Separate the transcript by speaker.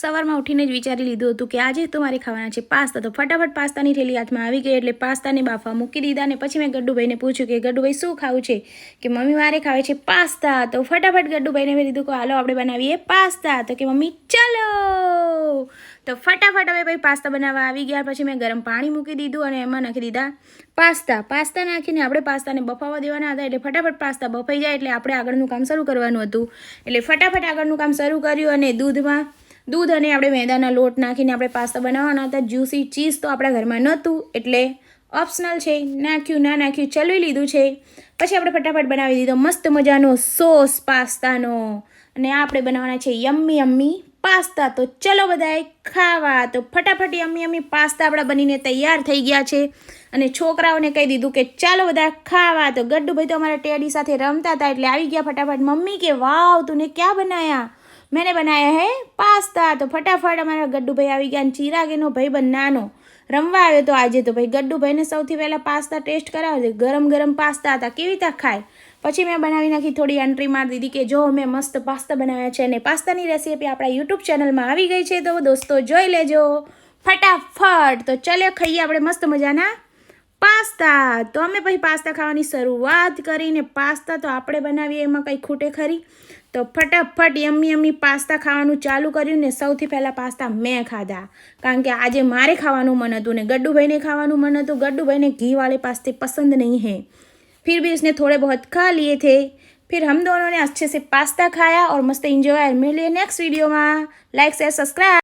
Speaker 1: સવારમાં ઉઠીને જ વિચારી લીધું હતું કે આજે તો મારે ખાવાના છે પાસ્તા. તો ફટાફટ પાસ્તાની થેલી હાથમાં આવી ગઈ એટલે પાસ્તાને બાફવા મૂકી દીધા. ને પછી મેં ગડ્ડુભાઈને પૂછ્યું કે ગડ્ડુભાઈ શું ખાવું છે, કે મમ્મી મારે ખાવે છે પાસ્તા. તો ફટાફટ ગડ્ડુભાઈને મેં કીધું કે હાલો આપણે બનાવીએ પાસ્તા. તો કે મમ્મી ચાલો. તો ફટાફટ હવે ભાઈ પાસ્તા બનાવવા આવી ગયા. પછી મેં ગરમ પાણી મૂકી દીધું અને એમાં નાખી દીધા પાસ્તા નાખીને આપણે પાસ્તાને બફાવા દેવાના હતા. એટલે ફટાફટ પાસ્તા બફાઈ જાય એટલે આપણે આગળનું કામ શરૂ કરવાનું હતું. એટલે ફટાફટ આગળનું કામ શરૂ કર્યું અને દૂધ અને આપણે મેદાના લોટ નાખીને આપણે પાસ્તા બનાવવાના હતા. જ્યુસી ચીઝ તો આપણા ઘરમાં નહોતું એટલે ઓપ્શનલ છે, નાખ્યું ના નાખ્યું ચલાવી લીધું છે. પછી આપણે ફટાફટ બનાવી દીધો મસ્ત મજાનો સોસ પાસ્તાનો. અને આપણે બનાવવાના છે યમ્મી પાસ્તા. તો ચલો બધાએ ખાવા. તો ફટાફટ યમ્મી પાસ્તા આપણા બનીને તૈયાર થઈ ગયા છે. અને છોકરાઓને કહી દીધું કે ચાલો બધા ખાવા. તો ગડ્ડુભાઈ તો અમારા ટેડી સાથે રમતા હતા એટલે આવી ગયા ફટાફટ. મમ્મી કે વાવ તુને ક્યાં બનાયા? मैंने बनाया है पास्ता. तो फटाफट અમારા ગડ્ડુભાઈ આવી ગયા. ચિરાગીનો ભાઈબંધ નાનો રમવા આવ્યો તો આજે. તો ભાઈ ગડ્ડુભાઈને સૌથી પહેલાં પાસ્તા ટેસ્ટ કરાવ્યો. ગરમ પાસ્તા હતા, કેવી રીતે ખાય. પછી મેં બનાવી નાખી, થોડી એન્ટ્રી મારી દીધી કે જો મેં મસ્ત પાસ્તા બનાવ્યા છે. અને પાસ્તાની રેસીપી આપણા યુટ્યુબ ચેનલમાં આવી ગઈ છે, તો દોસ્તો જોઈ લેજો ફટાફટ. તો ચાલો ખાઈએ આપણે મસ્ત મજાના પાસ્તા. તો અમે પછી પાસ્તા ખાવાની શરૂઆત કરીને પાસ્તા તો આપણે બનાવીએ એમાં કંઈ ખૂટે ખરી. તો ફટાફટ યમ્મી પાસ્તા ખાવાનું ચાલુ કર્યું ને સૌથી પહેલાં પાસ્તા મેં ખાધા. કારણ કે આજે મારે ખાવાનું મન હતું ને ગડ્ડુભાઈને ખાવાનું મન હતું. ગડ્ડુભાઈને ઘી वाले पास्ते पसंद नहीं है, फिर भी उसने थोड़े बहुत खा लिए थे. फिर हम दोनों ने अच्छे से पास्ता खाया और मस्त इंजॉय. मिलिए नेक्स्ट वीडियो में. Like share subscribe.